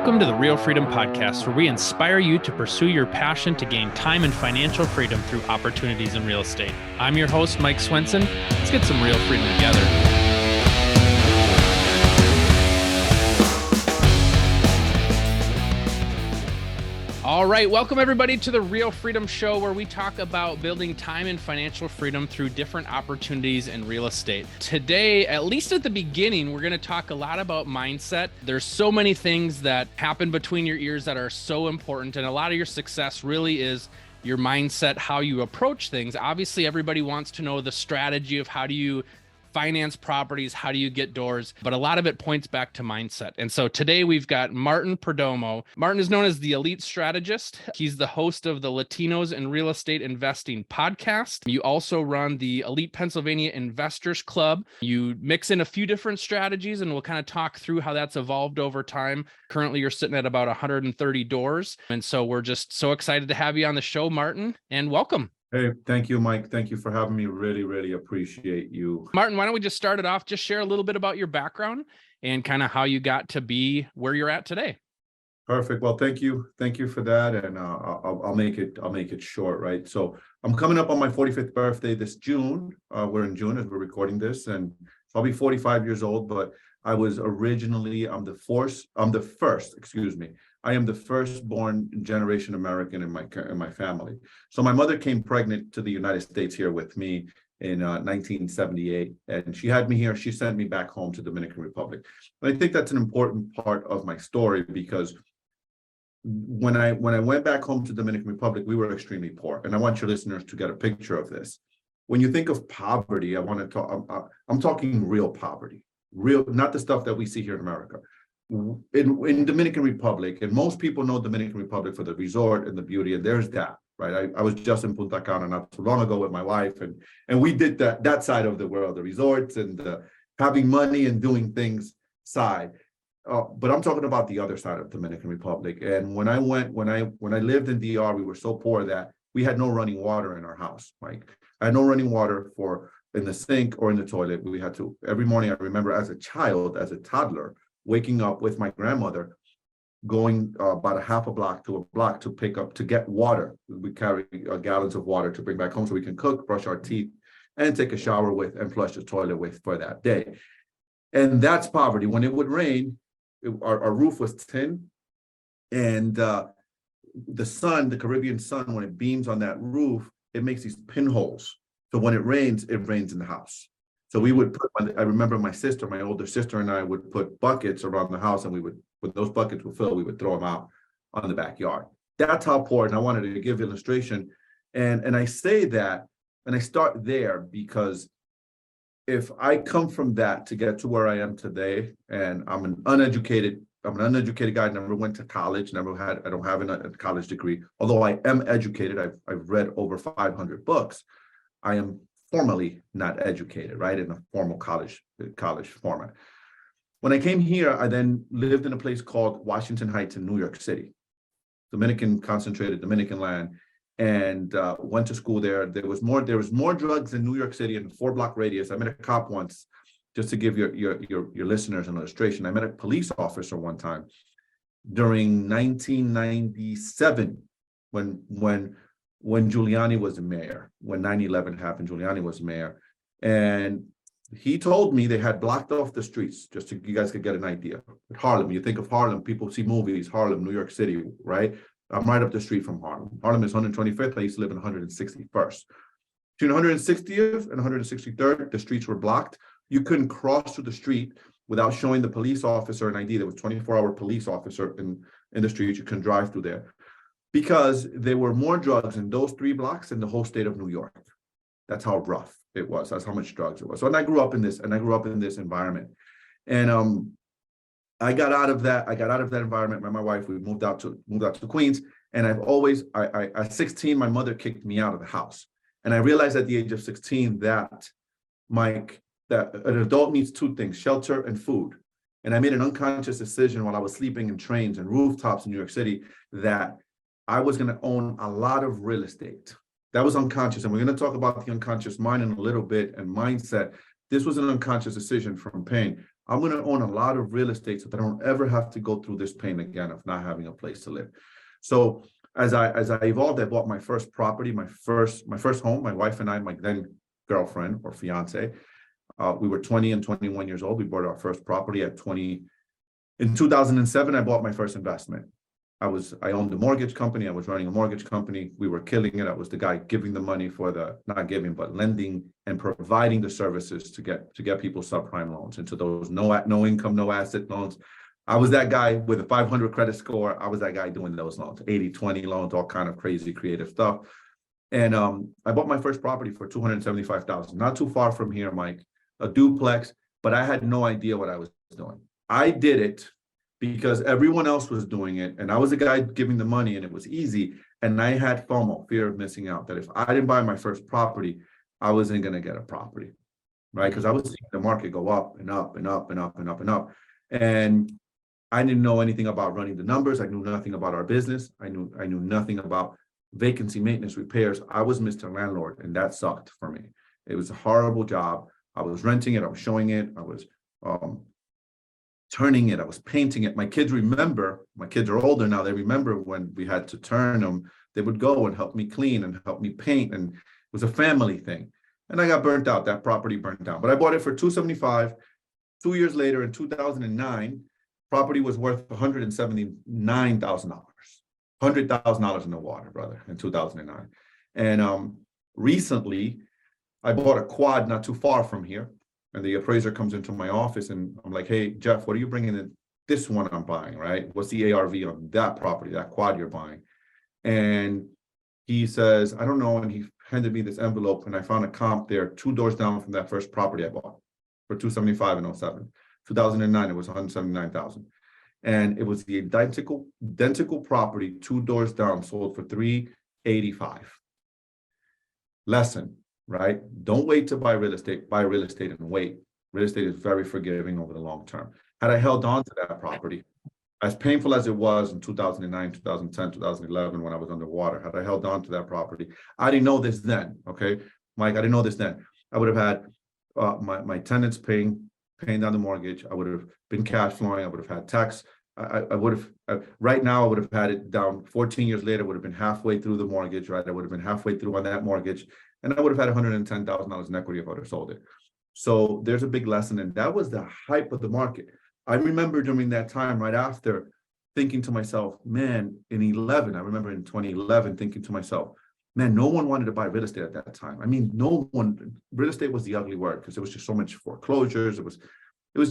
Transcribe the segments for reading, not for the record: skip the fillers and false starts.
Welcome to the Real Freedom Podcast, where we inspire you to pursue your passion to gain time and financial freedom through opportunities in real estate. I'm your host, Mike Swenson. Let's get some real freedom together. All right, welcome everybody to the Real Freedom Show, where we talk about building time and financial freedom through different opportunities in real estate. Today, at least at the beginning, we're going to talk a lot about mindset. There's so many things that happen between your ears that are so important, and a lot of your success really is your mindset, how you approach things. Obviously, everybody wants to know the strategy of how do you finance properties, how do you get doors, but a lot of it points back to mindset. And so today we've got Martin Perdomo. Martin is known as the Elite Strategist. He's the host of the Latinos in Real Estate Investing podcast. You also run the Elite Pennsylvania Investors Club. You mix in a few different strategies, and we'll kind of talk through how that's evolved over time. Currently, you're sitting at about 130 doors. And so we're just so excited to have you on the show, Martin, and welcome. Hey, thank you, Mike. Thank you for having me. Really appreciate you. Martin, why don't we just start it off? Just share a little bit about your background and kind of how you got to be where you're at today. Perfect. Well, thank you for that, and I'll make it short, right? So I'm coming up on my 45th birthday this June. We're in June as we're recording this, and I'll be 45 years old. But I was originally I am the first-born generation American in my family. So my mother came pregnant to the United States here with me in 1978, and she had me here. She sent me back home to Dominican Republic. And I think that's an important part of my story, because when I went back home to Dominican Republic, we were extremely poor. And I want your listeners to get a picture of this. When you think of poverty, I'm talking real poverty, not the stuff that we see here in America. In Dominican Republic, and most people know Dominican Republic for the resort and the beauty, and there's that, right? I was just in Punta Cana not too long ago with my wife, and we did that side of the world, the resorts and the having money and doing things side. But I'm talking about the other side of Dominican Republic. And when I lived in DR, we were so poor that we had no running water in our house. Like, I had no running water in the sink or in the toilet. We had to, every morning, I remember as a toddler, waking up with my grandmother, going about a half a block to a block to get water. We carry gallons of water to bring back home so we can cook, brush our teeth, and take a shower with, and flush the toilet with for that day. And that's poverty. When it would rain, our roof was tin, and the Caribbean sun, when it beams on that roof, it makes these pinholes. So when it rains in the house. So we would I remember my older sister and I would put buckets around the house, and when those buckets would fill, we would throw them out on the backyard. That's how poor, and I wanted to give illustration. And I say that, and I start there because if I come from that to get to where I am today, and I'm an uneducated guy, never went to college, I don't have a college degree, although I am educated. I've read over 500 books. I am formally not educated, right, in a formal college format. When I came here, I then lived in a place called Washington Heights in New York City, concentrated Dominican land, and went to school there. There was more drugs in New York City in a 4-block radius. I met a cop once, just to give your listeners an illustration. I met a police officer one time during 1997 when Giuliani was the mayor. When 9/11 happened, Giuliani was mayor. And he told me they had blocked off the streets, just so you guys could get an idea. Harlem, you think of Harlem, people see movies, Harlem, New York City, right? I'm right up the street from Harlem. Harlem is 125th. I used to live in 161st. Between 160th and 163rd, the streets were blocked. You couldn't cross through the street without showing the police officer an ID. There was a 24-hour police officer in the street. You couldn't drive through there, because there were more drugs in those 3 blocks in the whole state of New York. That's how rough it was. That's how much drugs it was. So, and I grew up in this environment. And I got out of that environment with my wife. We moved out to Queens. And at 16, my mother kicked me out of the house. And I realized at the age of 16 that an adult needs 2 things: shelter and food. And I made an unconscious decision while I was sleeping in trains and rooftops in New York City that I was going to own a lot of real estate. That was unconscious. And we're going to talk about the unconscious mind in a little bit, and mindset. This was an unconscious decision from pain. I'm going to own a lot of real estate so that I don't ever have to go through this pain again of not having a place to live. So as I evolved, I bought my first property, my first home. My wife and I, my then girlfriend or fiance, we were 20 and 21 years old. We bought our first property at 20. In 2007, I bought my first investment. I owned a mortgage company. I was running a mortgage company. We were killing it. I was the guy giving the money for not giving, but lending and providing the services to get people subprime loans into those no income, no asset loans. I was that guy with a 500 credit score. I was that guy doing those loans, 80-20 loans, all kind of crazy creative stuff. And I bought my first property for $275,000, not too far from here, Mike, a duplex, but I had no idea what I was doing. I did it because everyone else was doing it, and I was the guy giving the money, and it was easy. And I had FOMO, fear of missing out, that if I didn't buy my first property, I wasn't going to get a property, right? Because I was seeing the market go up and up and up and up and up and up. And I didn't know anything about running the numbers. I knew nothing about our business. I knew nothing about vacancy maintenance, repairs. I was Mr. Landlord, and that sucked for me. It was a horrible job. I was renting it. I was showing it. I was turning it. I was painting it. My kids are older now. They remember when we had to turn them. They would go and help me clean and help me paint. And it was a family thing. And I got burnt out. That property burnt down. But I bought it for $275,000. 2 years later, in 2009, property was worth $179,000. $100,000 in the water, brother, in 2009. And recently, I bought a quad not too far from here. And the appraiser comes into my office and I'm like, hey, Jeff, what are you bringing in this one I'm buying, right? What's the ARV on that property, that quad you're buying? And he says, I don't know. And he handed me this envelope and I found a comp there 2 doors down from that first property I bought for $275,000 in 07. 2009, it was $179,000. And it was the identical property 2 doors down, sold for $385,000. Lesson. Right? Don't wait to buy real estate and wait. Real estate is very forgiving over the long term. Had I held on to that property, as painful as it was in 2009, 2010, 2011, when I was underwater, had I held on to that property, I didn't know this then, okay? Mike, I didn't know this then. I would have had my tenants paying down the mortgage. I would have been cash flowing. I would have had tax. I would have, right now, I would have had it down 14 years later, would have been halfway through the mortgage, right? I would have been halfway through on that mortgage. And I would have had $110,000 in equity if I would have sold it. So there's a big lesson. And that was the hype of the market. I remember during that time, right after, thinking to myself, man, I remember in 2011, thinking to myself, man, no one wanted to buy real estate at that time. I mean, no one, real estate was the ugly word because there was just so much foreclosures. It was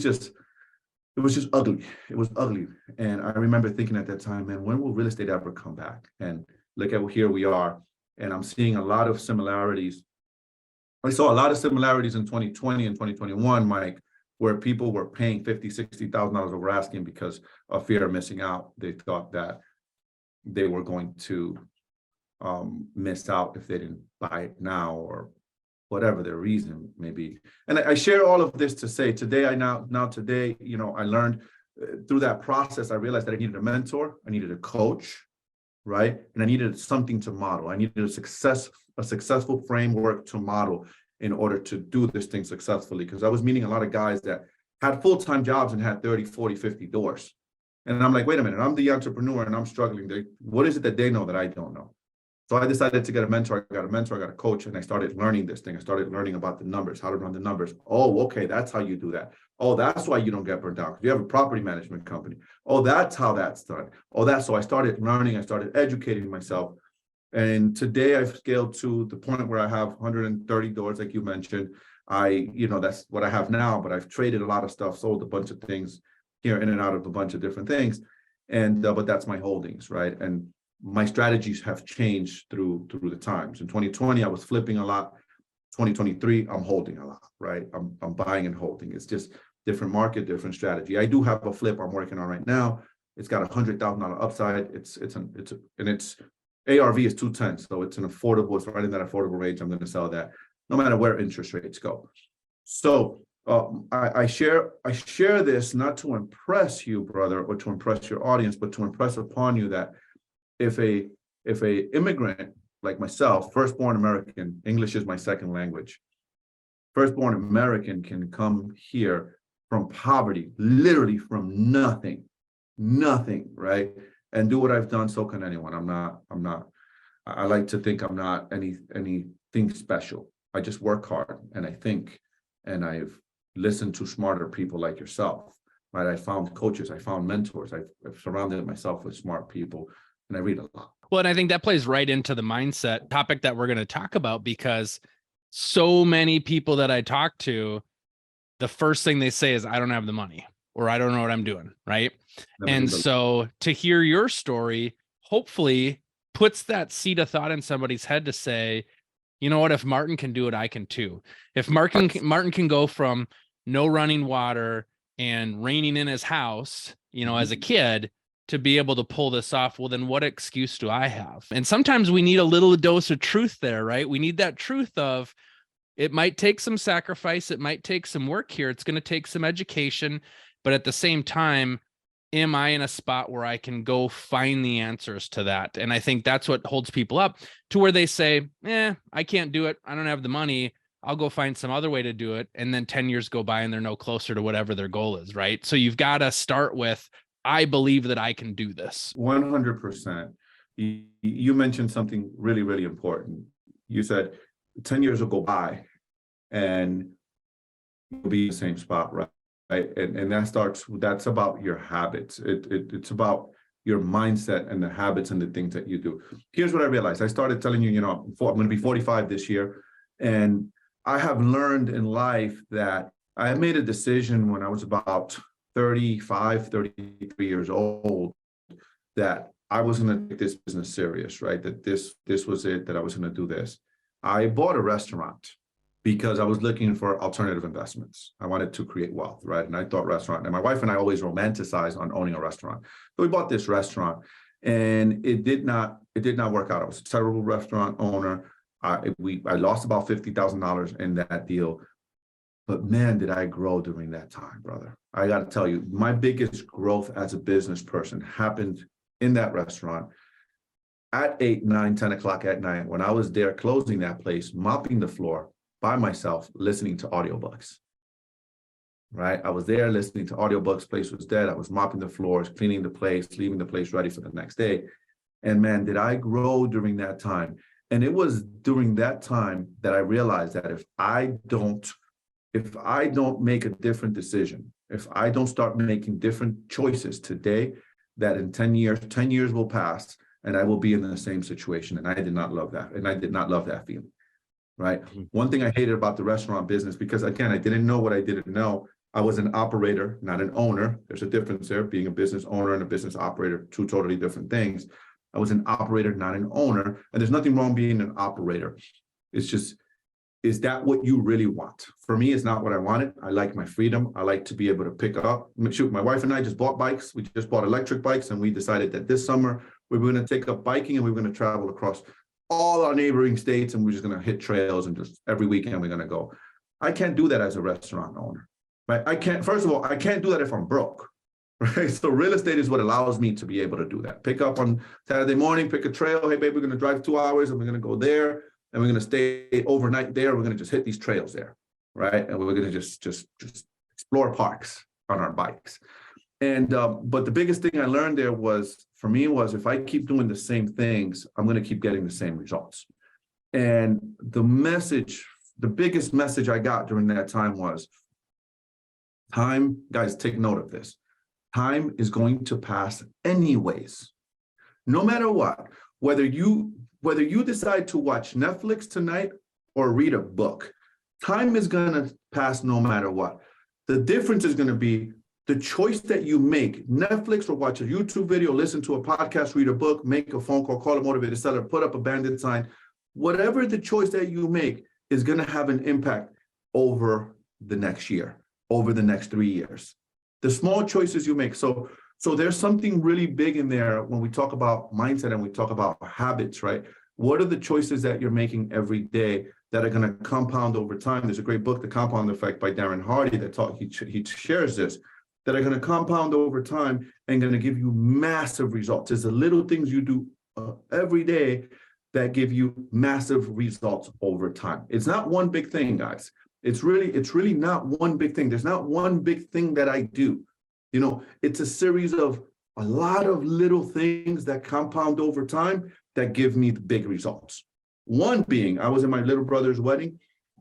just ugly. It was ugly. And I remember thinking at that time, man, when will real estate ever come back? And look at here we are. And I'm seeing a lot of similarities. I saw a lot of similarities in 2020 and 2021, Mike, where people were paying $50,000, $60,000 over asking because of fear of missing out. They thought that they were going to miss out if they didn't buy it now, or whatever their reason may be. And I share all of this to say today, today, I learned through that process, I realized that I needed a mentor, I needed a coach, right? And I needed something to model. I needed a successful framework to model in order to do this thing successfully. Because I was meeting a lot of guys that had full-time jobs and had 30, 40, 50 doors. And I'm like, wait a minute, I'm the entrepreneur and I'm struggling. What is it that they know that I don't know? So I decided to get a mentor. I got a coach, and I started learning this thing. I started learning about the numbers, how to run the numbers. Oh, okay, that's how you do that. Oh, that's why you don't get burnt out, because you have a property management company. Oh, that's how that's done. So I started learning, I started educating myself. And today I've scaled to the point where I have 130 doors, like you mentioned. That's what I have now, but I've traded a lot of stuff, sold a bunch of things here, in and out of a bunch of different things. And, but that's my holdings, right? And my strategies have changed through the times. In 2020, I was flipping a lot. 2023, I'm holding a lot, right? I'm buying and holding. It's just different market, different strategy. I do have a flip I'm working on right now. It's got $100,000 upside. It's ARV is 210, so it's right in that affordable range. I'm going to sell that no matter where interest rates go. So I share this not to impress you, brother, or to impress your audience, but to impress upon you that if a immigrant like myself, firstborn American, English is my second language, firstborn American can come here from poverty, literally from nothing, right? And do what I've done, so can anyone. I like to think I'm not anything special. I just work hard and I think, and I've listened to smarter people like yourself, right? I found coaches, I found mentors, I've surrounded myself with smart people, and I read a lot. Well, and I think that plays right into the mindset topic that we're going to talk about, because so many people that I talk to, the first thing they say is, I don't have the money, or I don't know what I'm doing, right? And so to hear your story, hopefully puts that seed of thought in somebody's head to say, you know what, if Martin can do it, I can too. If Martin can go from no running water and raining in his house, you know, as a kid, to be able to pull this off, well, then what excuse do I have? And sometimes we need a little dose of truth there, right? We need that truth of, it might take some sacrifice, it might take some work here, it's going to take some education, but at the same time, am I in a spot where I can go find the answers to that? And I think that's what holds people up to where they say, I can't do it, I don't have the money, I'll go find some other way to do it. And then 10 years go by and they're no closer to whatever their goal is, right? So you've got to start with, I believe that I can do this. 100%. You mentioned something really, really important. You said 10 years will go by and you'll be in the same spot, right? And that's about your habits. It's about your mindset and the habits and the things that you do. Here's what I realized. I started telling you, I'm going to be 45 this year. And I have learned in life that I made a decision when I was about 33 years old, that I was going to take this business serious, right? That this was it, that I was going to do this. I bought a restaurant because I was looking for alternative investments. I wanted to create wealth, right? And I thought restaurant, and my wife and I always romanticize on owning a restaurant. So we bought this restaurant and it did not work out. I was a terrible restaurant owner. I lost about $50,000 in that deal. But man, did I grow during that time, brother. I got to tell you, my biggest growth as a business person happened in that restaurant at 8, 9, 10 o'clock at night, when I was there closing that place, mopping the floor by myself, listening to audiobooks, right? I was there listening to audiobooks, place was dead. I was mopping the floors, cleaning the place, leaving the place ready for the next day. And man, did I grow during that time. And it was during that time that I realized that if I don't make a different decision, if I don't start making different choices today, that in 10 years will pass and I will be in the same situation. And I did not love that. And I did not love that feeling, right? Mm-hmm. One thing I hated about the restaurant business, because again, I didn't know what I didn't know. I was an operator, not an owner. There's a difference there, being a business owner and a business operator, two totally different things. I was an operator, not an owner. And there's nothing wrong being an operator. It's just, is that what you really want? For me, it's not what I wanted. I like my freedom. I like to be able to pick up. Shoot, my wife and I just bought bikes. We just bought electric bikes, and we decided that this summer we were going to take up biking and we were going to travel across all our neighboring states, and we're just going to hit trails, and just every weekend we're going to go. I can't do that as a restaurant owner, right? I can't, first of all, I can't do that if I'm broke, right? So real estate is what allows me to be able to do that. Pick up on Saturday morning, pick a trail. Hey, babe, we're going to drive 2 hours and we're going to go there. And we're going to stay overnight there. We're going to just hit these trails there, right? And we're going to just explore parks on our bikes. And but the biggest thing I learned there was, for me, was if I keep doing the same things, I'm going to keep getting the same results. And the biggest message I got during that time was, time, guys, take note of this. Time is going to pass anyways, no matter what. Whether you decide to watch Netflix tonight or read a book, time is going to pass no matter what. The difference is going to be the choice that you make. Netflix, or watch a YouTube video, listen to a podcast, read a book, make a phone call, call a motivated seller, put up a bandit sign. Whatever the choice that you make is going to have an impact over the next year, over the next 3 years. The small choices you make. So there's something really big in there when we talk about mindset and we talk about habits, right? What are the choices that you're making every day that are going to compound over time? There's a great book, The Compound Effect by Darren Hardy, he shares this, that are going to compound over time and going to give you massive results. It's the little things you do every day that give you massive results over time. It's not one big thing, guys. It's really not one big thing. There's not one big thing that I do. It's a series of a lot of little things that compound over time that give me the big results. One being, I was in my little brother's wedding,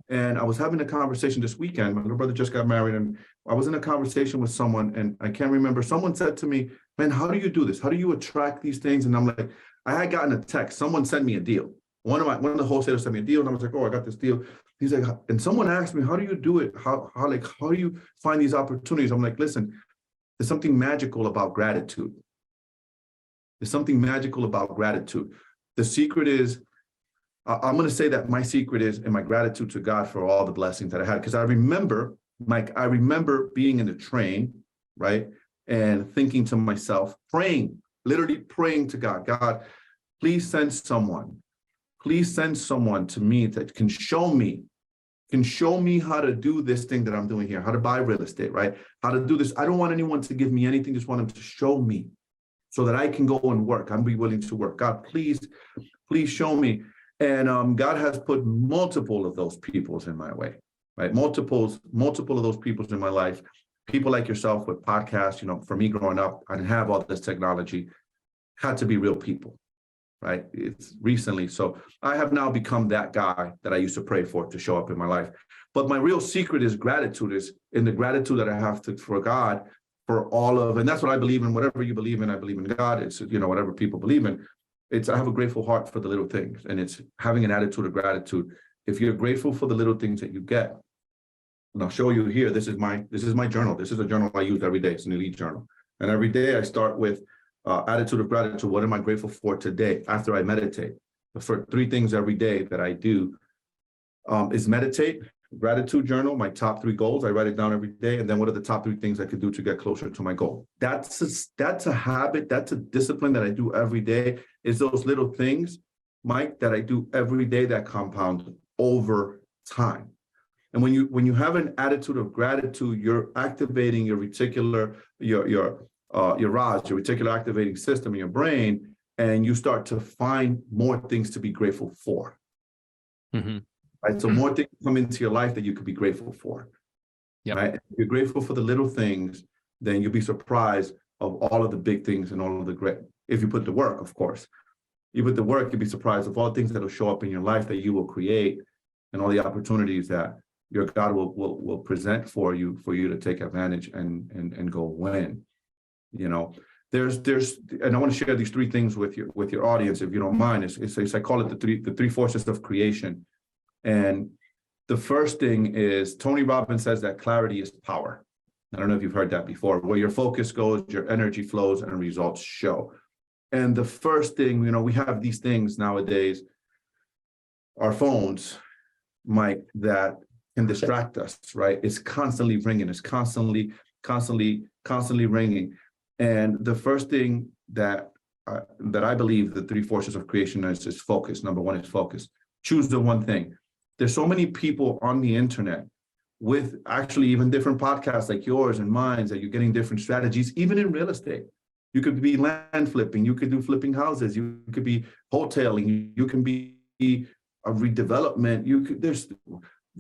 and I was having a conversation this weekend. My little brother just got married, and I was in a conversation with someone, and I can't remember. Someone said to me, man, how do you do this? How do you attract these things? And I'm like, I had gotten a text. Someone sent me a deal. One of the wholesalers sent me a deal, and I was like, oh, I got this deal. He's like, and someone asked me, how do you do it? How do you find these opportunities? I'm like, listen, there's something magical about gratitude. There's something magical about gratitude. The secret is, I'm going to say that my secret is in my gratitude to God for all the blessings that I had. Because I remember, Mike, being in the train, right? And thinking to myself, literally praying to God, God, please send someone to me that can show me how to do this thing that I'm doing here, how to buy real estate, right? How to do this. I don't want anyone to give me anything, just want them to show me so that I can go and work. I'm be willing to work. God, please show me. And God has put multiple of those peoples in my way, right? Multiple of those peoples in my life. People like yourself with podcasts, for me growing up, I didn't have all this technology, had to be real people, right? It's recently. So I have now become that guy that I used to pray for to show up in my life. But my real secret is gratitude, is in the gratitude that I have for God, for all of, and that's what I believe in. Whatever you believe in, I believe in God. It's, whatever people believe in. I have a grateful heart for the little things, and it's having an attitude of gratitude. If you're grateful for the little things that you get, and I'll show you here, this is my journal. This is a journal I use every day. It's an Elite journal. And every day I start with attitude of gratitude. What am I grateful for today after I meditate? The first 3 things every day that I do is meditate, gratitude journal, my top 3 goals. I write it down every day. And then what are the top 3 things I could do to get closer to my goal? That's a habit. That's a discipline that I do every day, is those little things, Mike, that I do every day that compound over time. And when you have an attitude of gratitude, you're activating your reticular, your ROS, your reticular activating system in your brain, and you start to find more things to be grateful for. Mm-hmm. Right. So more things come into your life that you could be grateful for. Yep. Right. If you're grateful for the little things, then you'll be surprised of all of the big things and all of the great. If you put the work, of course, you'll be surprised of all the things that will show up in your life that you will create, and all the opportunities that your God will present for you to take advantage and go win. There's and I want to share these 3 things with your audience, if you don't mind. It's I call it the three forces of creation. And the first thing is, Tony Robbins says that clarity is power. I don't know if you've heard that before. Where your focus goes, your energy flows, and results show. And the first thing, we have these things nowadays, our phones, Mike, that can distract us, right? It's constantly ringing. It's constantly ringing. And the first thing that I believe the 3 forces of creation is focus. Number 1 is focus. Choose the one thing. There's so many people on the internet with actually even different podcasts like yours and mine, that you're getting different strategies, even in real estate. You could be land flipping. You could do flipping houses. You could be wholesaling. You can be a redevelopment. There's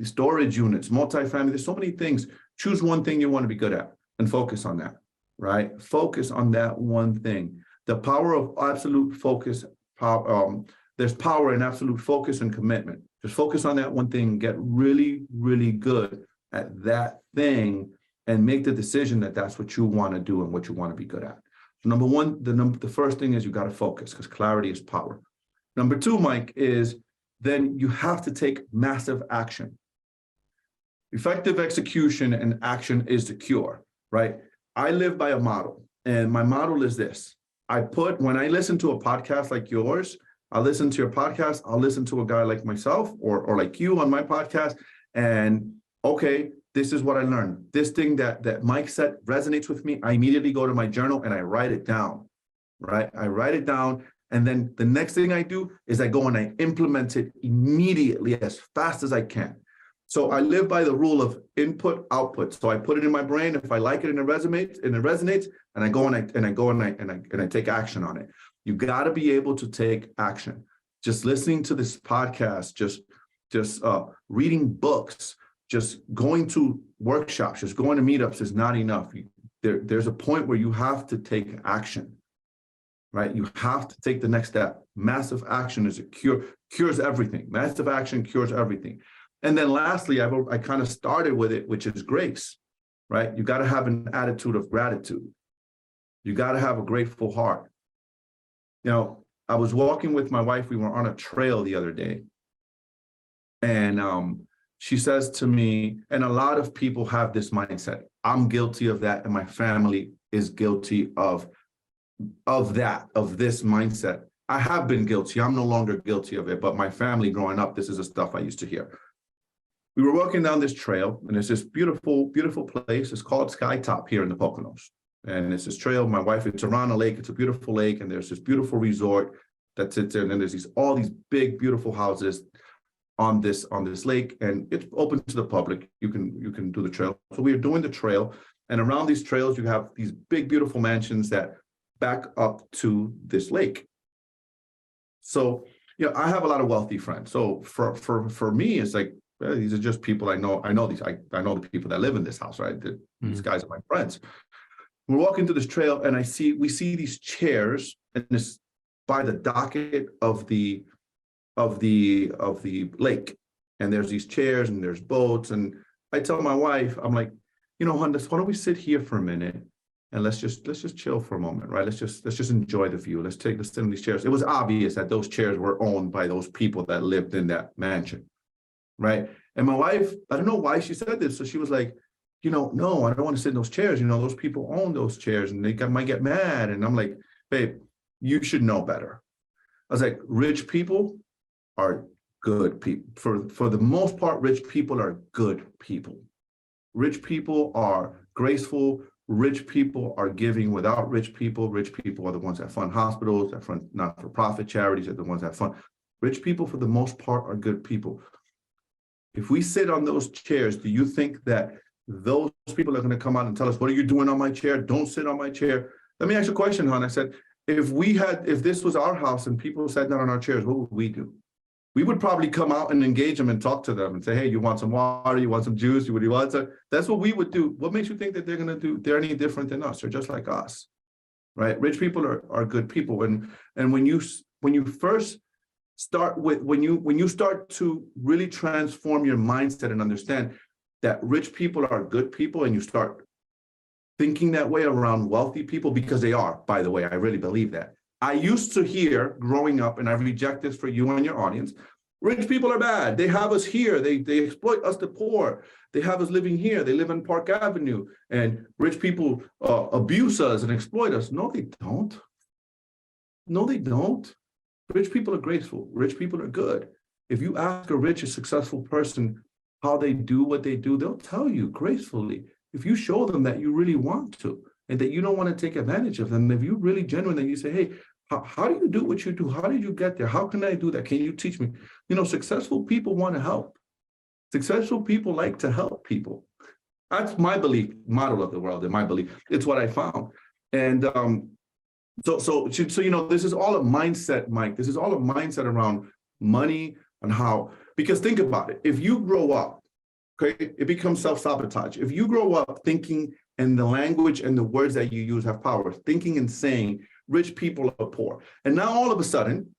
storage units, multifamily. There's so many things. Choose one thing you want to be good at and focus on that, right? Focus on that one thing. The power of absolute focus. There's power in absolute focus and commitment. Just focus on that one thing, get really, really good at that thing, and make the decision that that's what you want to do and what you want to be good at. So number 1, the first thing is you got to focus, because clarity is power. Number 2, Mike, is then you have to take massive action. Effective execution and action is the cure, right? I live by a model, and my model is this. When I listen to a podcast like yours, I'll listen to your podcast, I'll listen to a guy like myself or like you on my podcast, and okay, this is what I learned. This thing that Mike said resonates with me. I immediately go to my journal and I write it down, right? I write it down, and then the next thing I do is I go and I implement it immediately as fast as I can. So I live by the rule of input, output. So I put it in my brain. If I like it and it resonates, and I go and I take action on it. You got to be able to take action. Just listening to this podcast, just reading books, just going to workshops, just going to meetups is not enough. There's a point where you have to take action, right? You have to take the next step. Massive action is a cures everything. Massive action cures everything. And then lastly, I kind of started with it, which is grace, right? You got to have an attitude of gratitude. You got to have a grateful heart. You know, I was walking with my wife. We were on a trail the other day. And she says to me, and a lot of people have this mindset. I'm guilty of that. And my family is guilty of this mindset. I have been guilty. I'm no longer guilty of it. But my family growing up, this is the stuff I used to hear. We were walking down this trail, and there's this beautiful, beautiful place. It's called Skytop here in the Poconos. And it's this trail. My wife, it's around a lake. It's a beautiful lake. And there's this beautiful resort that sits there. And then there's all these big, beautiful houses on this lake. And it's open to the public. You can do the trail. So we are doing the trail. And around these trails, you have these big, beautiful mansions that back up to this lake. So, you know, I have a lot of wealthy friends. So for me, it's like, well, these are just people I know. I know the people that live in this house, right? These guys are my friends. We're walking through this trail, and we see these chairs, and this by the docket of the lake. And there's these chairs, and there's boats. And I tell my wife, I'm like, you know, hon, why don't we sit here for a minute, and let's just chill for a moment, right? Let's just enjoy the view. Let's sit in these chairs. It was obvious that those chairs were owned by those people that lived in that mansion. Right. And my wife, I don't know why she said this. So she was like, you know, no, I don't want to sit in those chairs. You know, those people own those chairs and they might get mad. And I'm like, babe, you should know better. I was like, rich people are good people. For the most part, rich people are good people. Rich people are graceful. Rich people are giving without rich people. Rich people are the ones that fund hospitals, that fund not-for-profit charities, are the ones that fund. Rich people, for the most part, are good people. If we sit on those chairs, do you think that those people are going to come out and tell us, what are you doing on my chair? Don't sit on my chair. Let me ask you a question, hon. I said, if this was our house and people sat down on our chairs, what would we do? We would probably come out and engage them and talk to them and say, hey, you want some water? You want some juice? What do you want? That's what we would do. What makes you think that they're going to do? They're any different than us. They're just like us, right? Rich people are good people. And when you first start with, when you start to really transform your mindset and understand that rich people are good people, and you start thinking that way around wealthy people, because they are, by the way, I really believe that. I used to hear growing up, and I reject this for you and your audience, rich people are bad. They have us here. They exploit us, the poor. They have us living here. They live in Park Avenue, and rich people abuse us and exploit us. No, they don't. No, they don't. Rich people are graceful. Rich people are good. If you ask a rich, successful person how they do what they do, they'll tell you gracefully. If you show them that you really want to, and that you don't want to take advantage of them, if you really genuinely, you say, hey, how do you do what you do? How did you get there? How can I do that? Can you teach me? You know, successful people want to help. Successful people like to help people. That's my belief, model of the world, and my belief. It's what I found. And So, you know, this is all a mindset, Mike. This is all a mindset around money and how, because think about it. If you grow up, okay, it becomes self-sabotage. If you grow up thinking, and the language and the words that you use have power, thinking and saying rich people are poor. And now all of a sudden,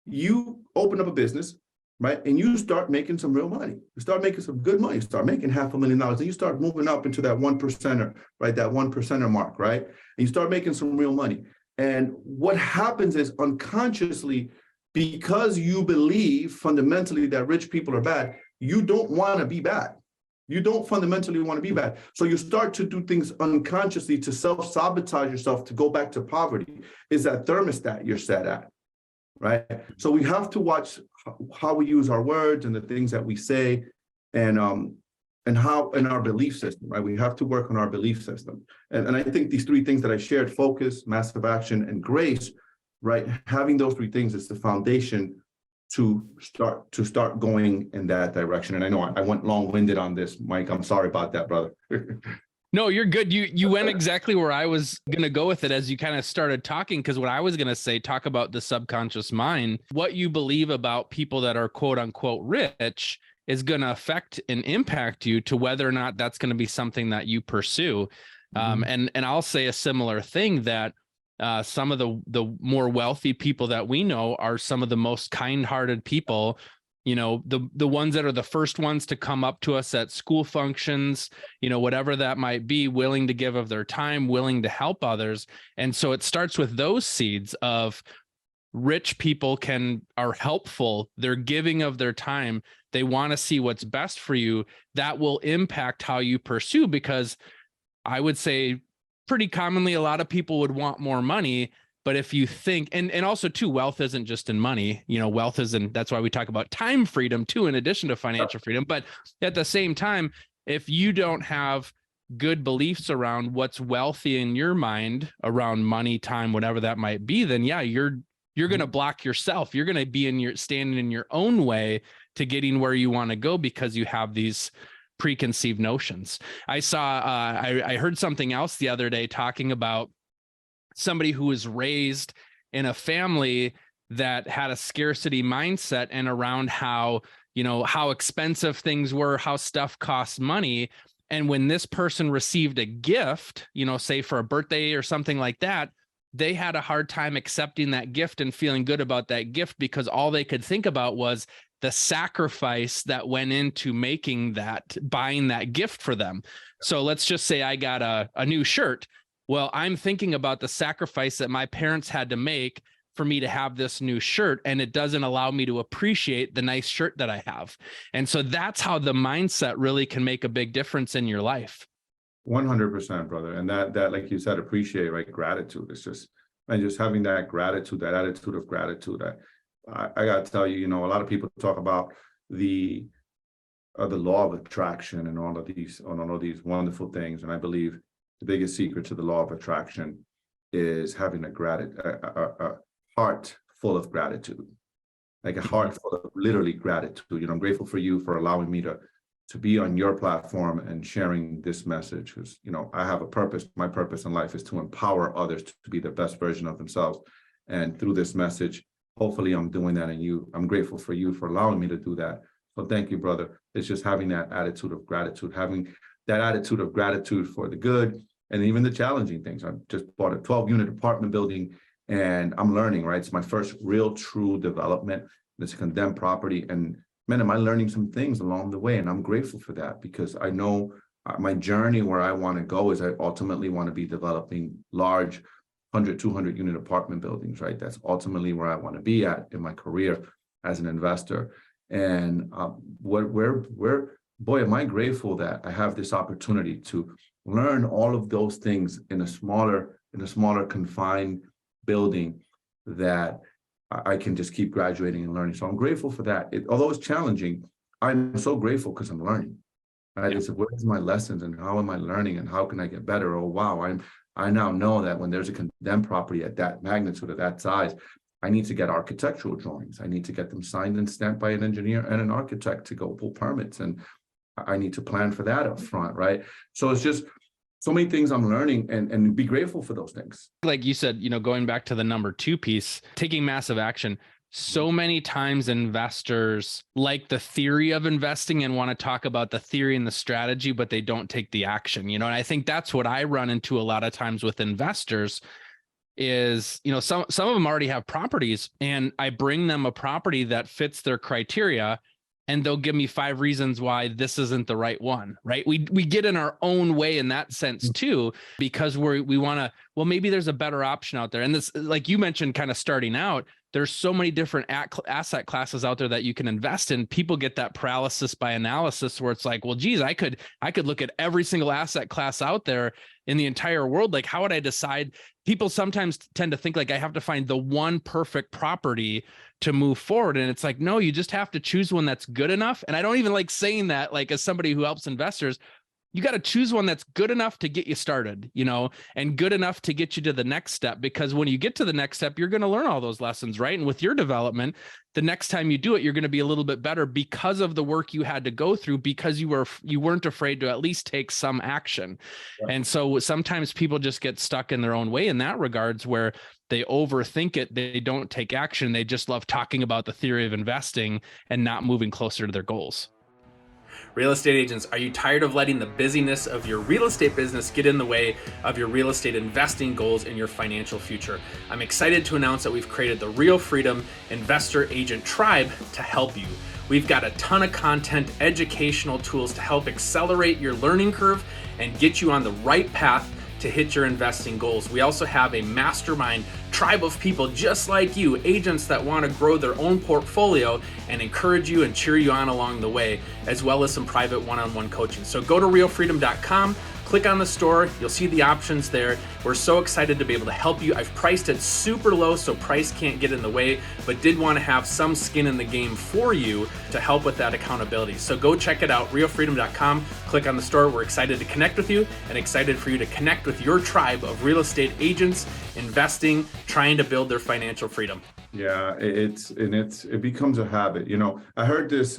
you open up a business, right? And you start making some real money. You start making some good money. You start making $500,000. And you start moving up into that 1%er, right? That 1%er mark, right? And you start making some real money. And what happens is unconsciously, because you believe fundamentally that rich people are bad, you don't want to be bad. You don't fundamentally want to be bad. So you start to do things unconsciously to self-sabotage yourself to go back to poverty. Is that thermostat you're set at, right? So we have to watch how we use our words and the things that we say, and how in our belief system, right? We have to work on our belief system. And I think these three things that I shared, focus, massive action, and grace, right? Having those three things is the foundation to start going in that direction. And I know I went long-winded on this, Mike. I'm sorry about that, brother. No, you're good. You went exactly where I was going to go with it as you kind of started talking, because what I was going to say, talk about the subconscious mind, what you believe about people that are quote unquote rich is going to affect and impact you to whether or not that's going to be something that you pursue. And I'll say a similar thing, that some of the more wealthy people that we know are some of the most kind-hearted people. The ones that are the first ones to come up to us at school functions, whatever that might be, willing to give of their time, willing to help others. And so it starts with those seeds of rich people are helpful. They're giving of their time. They want to see what's best for you. That will impact how you pursue, because I would say pretty commonly, a lot of people would want more money. But if you think, and also too, wealth isn't just in money, wealth is in, that's why we talk about time freedom too, in addition to financial freedom. But at the same time, if you don't have good beliefs around what's wealthy in your mind around money, time, whatever that might be, then yeah, you're going to block yourself. You're going to be standing in your own way to getting where you want to go, because you have these preconceived notions. I heard something else the other day talking about somebody who was raised in a family that had a scarcity mindset and around how expensive things were, how stuff costs money. And when this person received a gift, say for a birthday or something like that, they had a hard time accepting that gift and feeling good about that gift, because all they could think about was the sacrifice that went into buying that gift for them. So let's just say I got a new shirt. Well, I'm thinking about the sacrifice that my parents had to make for me to have this new shirt, and it doesn't allow me to appreciate the nice shirt that I have. And so that's how the mindset really can make a big difference in your life. 100%, brother. And that, like you said, appreciate, right? Gratitude. It's just having that gratitude, that attitude of gratitude. I got to tell you, a lot of people talk about the law of attraction and all of these wonderful things. And I believe the biggest secret to the law of attraction is having a heart full of gratitude, like a heart full of literally gratitude. I'm grateful for you for allowing me to be on your platform and sharing this message, because, I have a purpose. My purpose in life is to empower others to be the best version of themselves. And through this message, hopefully I'm doing that in you. I'm grateful for you for allowing me to do that. So thank you, brother. It's just having that attitude of gratitude, for the good and even the challenging things. I just bought a 12-unit apartment building, and I'm learning, right? It's my first real true development. It's a condemned property. And man, am I learning some things along the way? And I'm grateful for that, because I know my journey where I want to go is I ultimately want to be developing large 100, 200 unit apartment buildings, right? That's ultimately where I want to be at in my career as an investor. And boy, am I grateful that I have this opportunity to learn all of those things in a smaller confined building that I can just keep graduating and learning. So I'm grateful for that. Although it's challenging, I'm so grateful because I'm learning. Right? Yeah. It's where's my lessons and how am I learning and how can I get better? Oh, wow. I now know that when there's a condemned property at that magnitude, of that size, I need to get architectural drawings. I need to get them signed and stamped by an engineer and an architect to go pull permits. And I need to plan for that up front, right? So it's just so many things I'm learning, and be grateful for those things. Like you said, going back to the number 2 piece, taking massive action. So many times investors like the theory of investing and want to talk about the theory and the strategy, but they don't take the action, and I think that's what I run into a lot of times with investors is, some of them already have properties, and I bring them a property that fits their criteria, and they'll give me 5 reasons why this isn't the right one, right? We get in our own way in that sense too, because we want to, well, maybe there's a better option out there. And this, like you mentioned, kind of starting out, there's so many different asset classes out there that you can invest in. People get that paralysis by analysis where it's like, well, geez, I could look at every single asset class out there in the entire world. Like, how would I decide? People sometimes tend to think like I have to find the one perfect property to move forward. And it's like, no, you just have to choose one that's good enough. And I don't even like saying that, like, as somebody who helps investors, you got to choose one that's good enough to get you started, and good enough to get you to the next step. Because when you get to the next step, you're going to learn all those lessons, right? And with your development, the next time you do it, you're going to be a little bit better because of the work you had to go through, because you weren't afraid to at least take some action. Yeah. And so sometimes people just get stuck in their own way in that regards, where they overthink it. They don't take action. They just love talking about the theory of investing and not moving closer to their goals. Real estate agents, are you tired of letting the busyness of your real estate business get in the way of your real estate investing goals and your financial future? I'm excited to announce that we've created the Real Freedom Investor Agent Tribe to help you. We've got a ton of content, educational tools to help accelerate your learning curve and get you on the right path to hit your investing goals. We also have a mastermind tribe of people just like you, agents that want to grow their own portfolio and encourage you and cheer you on along the way, as well as some private one-on-one coaching. So go to realfreedom.com, click on the store, you'll see the options there. We're so excited to be able to help you. I've priced it super low so price can't get in the way, but did want to have some skin in the game for you to help with that accountability. So go check it out, realfreedom.com, click on the store. We're excited to connect with you and excited for you to connect with your tribe of real estate agents investing, trying to build their financial freedom. Yeah, it becomes a habit. You know, I heard this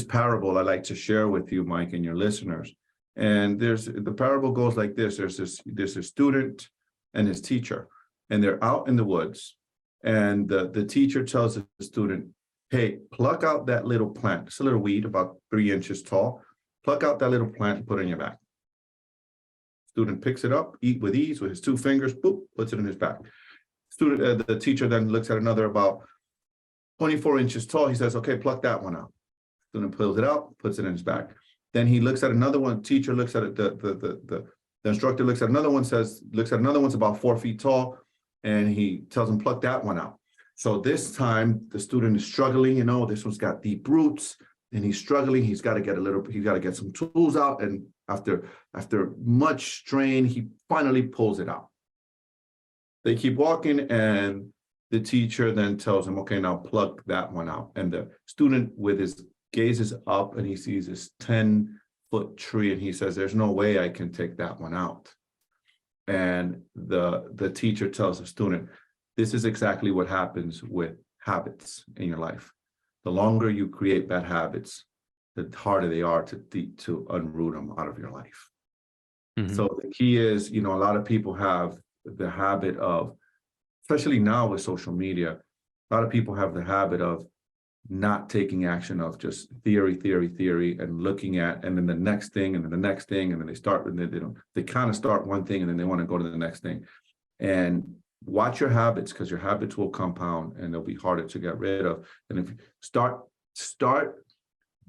parable I like to share with you, Mike, and your listeners. And the parable goes like this. There's a student and his teacher, and they're out in the woods. And the teacher tells the student, hey, pluck out that little plant. It's a little weed about 3 inches tall. Pluck out that little plant and put it in your back. Student picks it up, eat with ease with his 2 fingers, boop, puts it in his back. The teacher then looks at another about 24 inches tall. He says, okay, pluck that one out. Student pulls it out, puts it in his back. Then he looks at another one. Teacher looks at it. The instructor looks at another one. Looks at another one's about 4 feet tall, and he tells him pluck that one out. So this time the student is struggling. You know, this one's got deep roots, and he's struggling. He's got to get some tools out, and after much strain, he finally pulls it out. They keep walking, and the teacher then tells him, okay, now pluck that one out. And the student with his gazes up and he sees this 10-foot tree and he says, there's no way I can take that one out. And the teacher tells the student, this is exactly what happens with habits in your life. The longer you create bad habits, the harder they are to unroot them out of your life. Mm-hmm. So the key is, you know, a lot of people have the habit of, especially now with social media, a lot of people have the habit of not taking action, of just theory, and looking at, and then the next thing, and then the next thing, and then they kind of start one thing and then they want to go to the next thing. And watch your habits, because your habits will compound and they'll be harder to get rid of. And if you start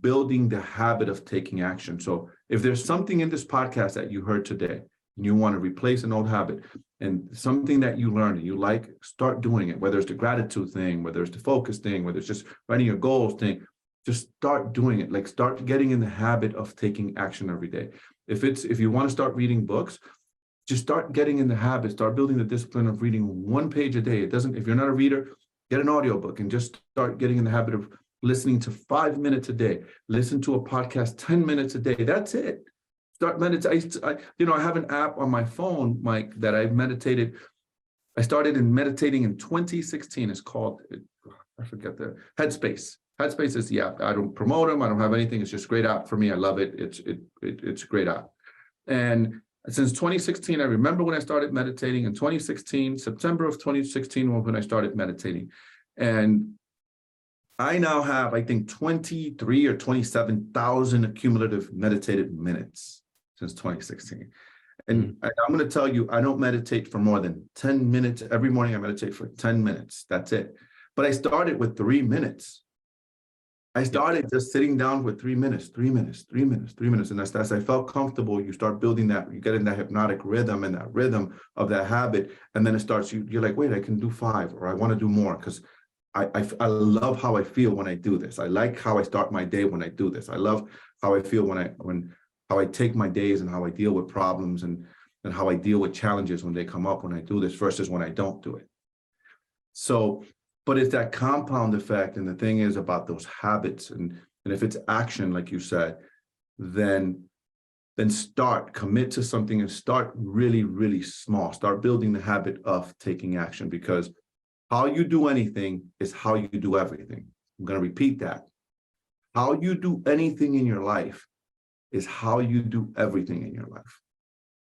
building the habit of taking action. So if there's something in this podcast that you heard today and you want to replace an old habit, and something that you learned and you like, start doing it, whether it's the gratitude thing, whether it's the focus thing, whether it's just writing your goals thing, just start doing it. Like, start getting in the habit of taking action every day. If you want to start reading books, just start getting in the habit, start building the discipline of reading 1 page a day. If you're not a reader, get an audiobook and just start getting in the habit of listening to 5 minutes a day. Listen to a podcast 10 minutes a day. That's it. Start meditating. I have an app on my phone, Mike, that I've meditated. I started meditating in 2016. It's called, I forget the Headspace. Headspace is the app. I don't promote them. I don't have anything. It's just a great app for me. I love it. It's a great app. And since 2016, I remember when I started meditating in 2016, September of 2016 was when I started meditating. And I now have, I think, 23 or 27,000 cumulative meditated minutes since 2016. And I'm going to tell you, I don't meditate for more than 10 minutes. Every morning I meditate for 10 minutes. That's it. But I started with 3 minutes. I started just sitting down with 3 minutes. And as I felt comfortable, you start building that, you get in that hypnotic rhythm and that rhythm of that habit. And then it starts, you're like, wait, I can do 5, or I want to do more, because I love how I feel when I do this. I like how I start my day when I do this. I love how I feel how I take my days and how I deal with problems and how I deal with challenges when they come up when I do this versus when I don't do it. So, but it's that compound effect. And the thing is about those habits, and if it's action, like you said, then commit to something and start really, really small. Start building the habit of taking action, because how you do anything is how you do everything. I'm going to repeat that. How you do anything in your life is how you do everything in your life.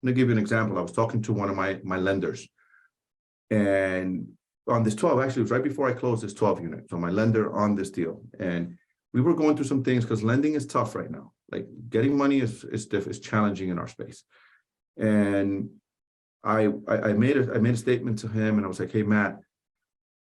I'm going to give you an example. I was talking to one of my lenders, and on this 12, actually, it was right before I closed this 12 unit. So my lender on this deal, and we were going through some things because lending is tough right now. Like getting money is challenging in our space. And I made a statement to him, and I was like, hey, Matt,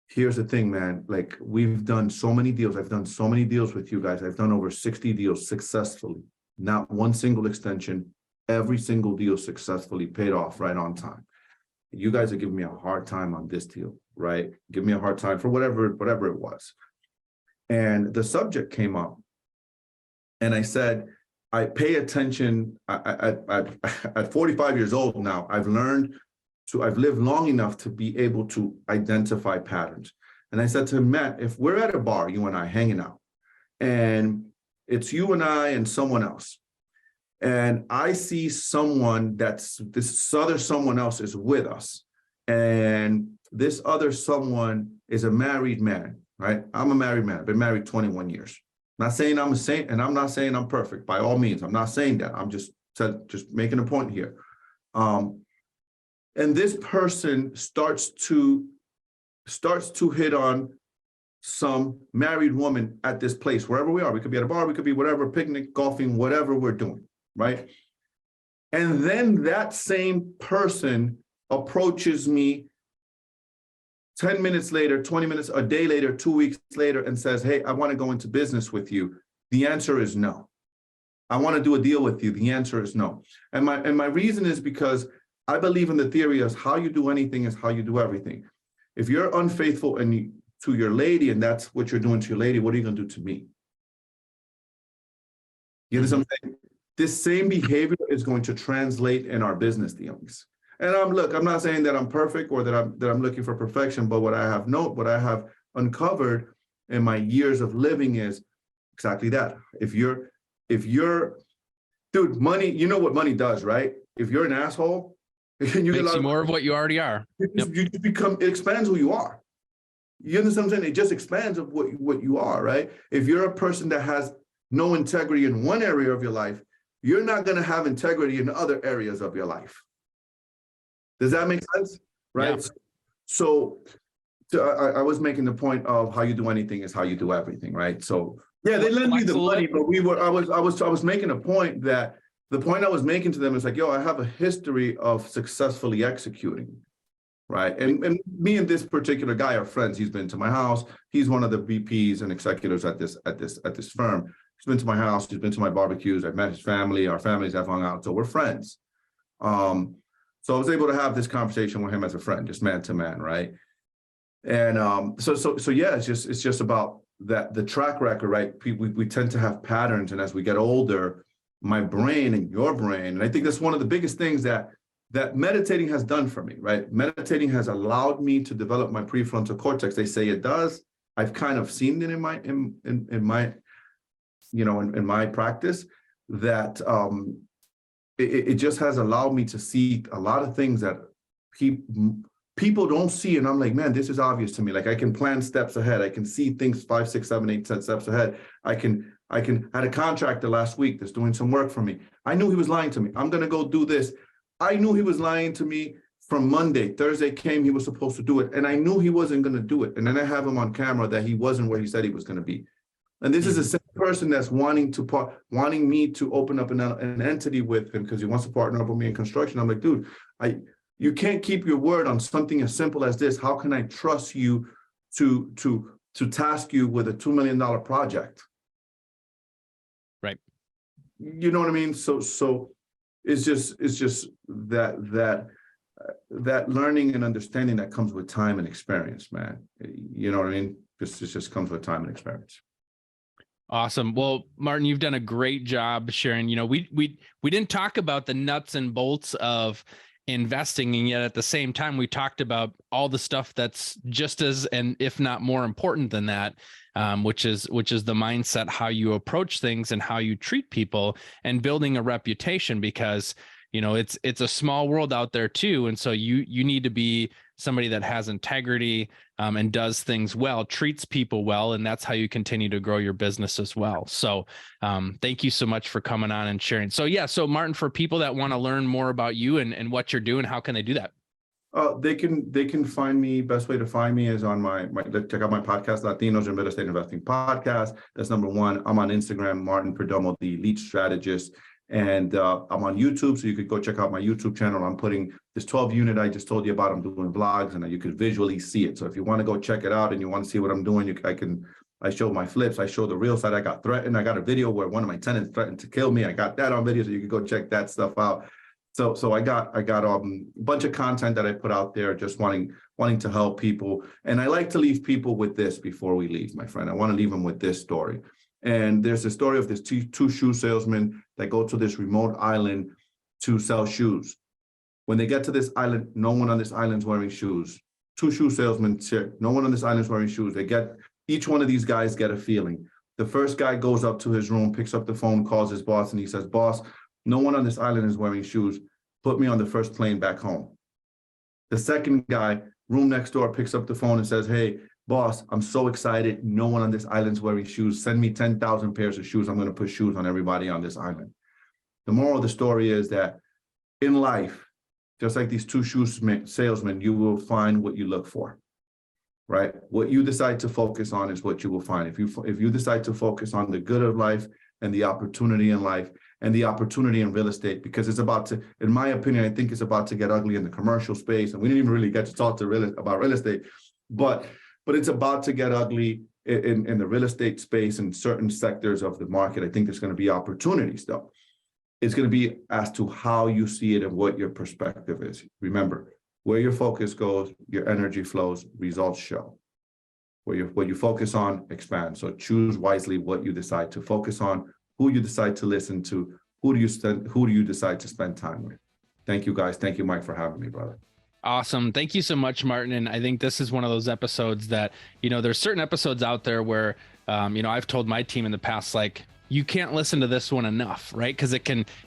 here's the thing, man. Like, we've done so many deals. I've done so many deals with you guys. I've done over 60 deals successfully. Not one single extension. Every single deal successfully paid off right on time. You guys are giving me a hard time on this deal, right? Give me a hard time for whatever it was. And the subject came up, and I said, I pay attention. At 45 years old now, I've lived long enough to be able to identify patterns. And I said to him, Matt, if we're at a bar, you and I hanging out, and it's you and I and someone else, and I see someone this other someone else is with us, and this other someone is a married man, right? I'm a married man. I've been married 21 years. Not saying I'm a saint, and I'm not saying I'm perfect by all means. I'm not saying that. I'm just making a point here. And this person starts to hit on some married woman at this place, wherever we are. We could be at a bar, we could be whatever, picnic, golfing, whatever we're doing, right? And then that same person approaches me 10 minutes later, 20 minutes, a day later, 2 weeks later, and says, hey, I want to go into business with you. The answer is no. I want to do a deal with you. The answer is no. And my reason is because I believe in the theory of how you do anything is how you do everything. If you're unfaithful to your lady, and that's what you're doing to your lady, what are you going to do to me? You understand what I'm saying? This same behavior is going to translate in our business dealings. And I'm not saying that I'm perfect or that I'm looking for perfection, but what I have uncovered in my years of living is exactly that. If you're, dude, money, you know what money does, right? If you're an asshole, you makes you more of what you already are. You become, it expands who you are. You understand what I'm saying? It just expands of what you are, right? If you're a person that has no integrity in one area of your life, you're not going to have integrity in other areas of your life. Does that make sense? Right. Yeah. So I was making the point of how you do anything is how you do everything. Right. So yeah, they lend me the money, but I was making a point that the point I was making to them is like, yo, I have a history of successfully executing. Right. And me and this particular guy are friends. He's been to my house. He's one of the VPs and executives at this firm. He's been to my house. He's been to my barbecues. I've met his family. Our families have hung out. So we're friends. So I was able to have this conversation with him as a friend, just man to man, right? And so yeah, it's just about that, the track record, right? We tend to have patterns, and as we get older, my brain and your brain, and I think that's one of the biggest things that meditating has done for me, right? Meditating has allowed me to develop my prefrontal cortex. They say it does. I've kind of seen it in my practice that it just has allowed me to see a lot of things that people don't see. And I'm like, man, this is obvious to me. Like I can plan steps ahead. I can see things 5, 6, 7, 8, 10 steps ahead. I had a contractor last week that's doing some work for me. I knew he was lying to me. I'm going to go do this. I knew he was lying to me from Monday. Thursday came, he was supposed to do it. And I knew he wasn't going to do it. And then I have him on camera that he wasn't where he said he was going to be. And this is the same person that's wanting me to open up an entity with him because he wants to partner up with me in construction. I'm like, dude, you can't keep your word on something as simple as this. How can I trust you to task you with a $2 million project? Right. You know what I mean? So it's just that learning and understanding that comes with time and experience, man. You know what I mean? It just comes with time and experience. Awesome. Well, Martin, you've done a great job sharing. We didn't talk about the nuts and bolts of investing, and yet at the same time, we talked about all the stuff that's just as, and if not more important than that, which is the mindset, how you approach things and how you treat people, and building a reputation, because it's a small world out there too. And so you need to be somebody that has integrity and does things well, treats people well, and that's how you continue to grow your business as well. So thank you so much for coming on and sharing. So Martin, for people that want to learn more about you and what you're doing, how can they do that? They can find me. Best way to find me is on my check out my podcast, Latinos in Real Estate Investing Podcast. That's number one. I'm on Instagram, Martin Perdomo, the Elite Strategist, and I'm on YouTube, so you could go check out my YouTube channel. I'm putting this 12 unit I just told you about. I'm doing vlogs, and you could visually see it. So if you want to go check it out and you want to see what I'm doing, I show my flips. I show the real side. I got threatened. I got a video where one of my tenants threatened to kill me. I got that on video, so you can go check that stuff out. So I got a bunch of content that I put out there, just wanting to help people. And I like to leave people with this before we leave, my friend. I want to leave them with this story. And there's a story of this two shoe salesmen that go to this remote island to sell shoes. When they get to this island, no one on this island is wearing shoes. Two shoe salesmen, no one on this island is wearing shoes. Each one of these guys get a feeling. The first guy goes up to his room, picks up the phone, calls his boss, and he says, "Boss, no one on this island is wearing shoes. Put me on the first plane back home." The second guy, room next door, picks up the phone and says, "Hey, boss, I'm so excited. No one on this island's wearing shoes. Send me 10,000 pairs of shoes. I'm going to put shoes on everybody on this island." The moral of the story is that in life, just like these two shoe salesmen, you will find what you look for, right? What you decide to focus on is what you will find. If you decide to focus on the good of life and the opportunity in life, and the opportunity in real estate, because it's about to, in my opinion, I think it's about to get ugly in the commercial space. And we didn't even really get to talk about real estate, but it's about to get ugly in the real estate space in certain sectors of the market. I think there's going to be opportunities, though. It's going to be as to how you see it and what your perspective is. Remember, where your focus goes, your energy flows, results show. What you focus on expands. So choose wisely what you decide to focus on, who you decide to listen to, who do you decide to spend time with. Thank you, guys. Thank you, Mike, for having me, brother. Awesome. Thank you so much, Martin. And I think this is one of those episodes that, there's certain episodes out there where, I've told my team in the past, like, you can't listen to this one enough, right? Because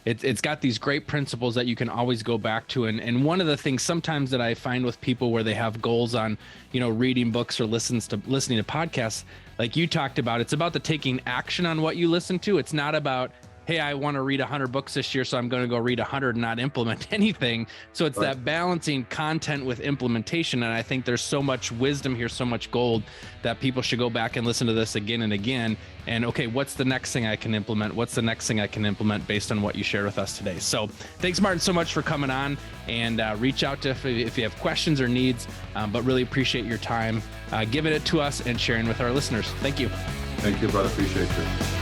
it's got these great principles that you can always go back to. And one of the things sometimes that I find with people where they have goals on, reading books or listening to podcasts, like you talked about, it's about the taking action on what you listen to. It's not about, hey, I want to read 100 books this year, so I'm going to go read 100 and not implement anything. So it's that balancing content with implementation. And I think there's so much wisdom here, so much gold, that people should go back and listen to this again and again. And okay, what's the next thing I can implement? What's the next thing I can implement based on what you shared with us today? So thanks, Martin, so much for coming on, and reach out to if you have questions or needs, but really appreciate your time, giving it to us and sharing with our listeners. Thank you. Thank you, brother. Appreciate it.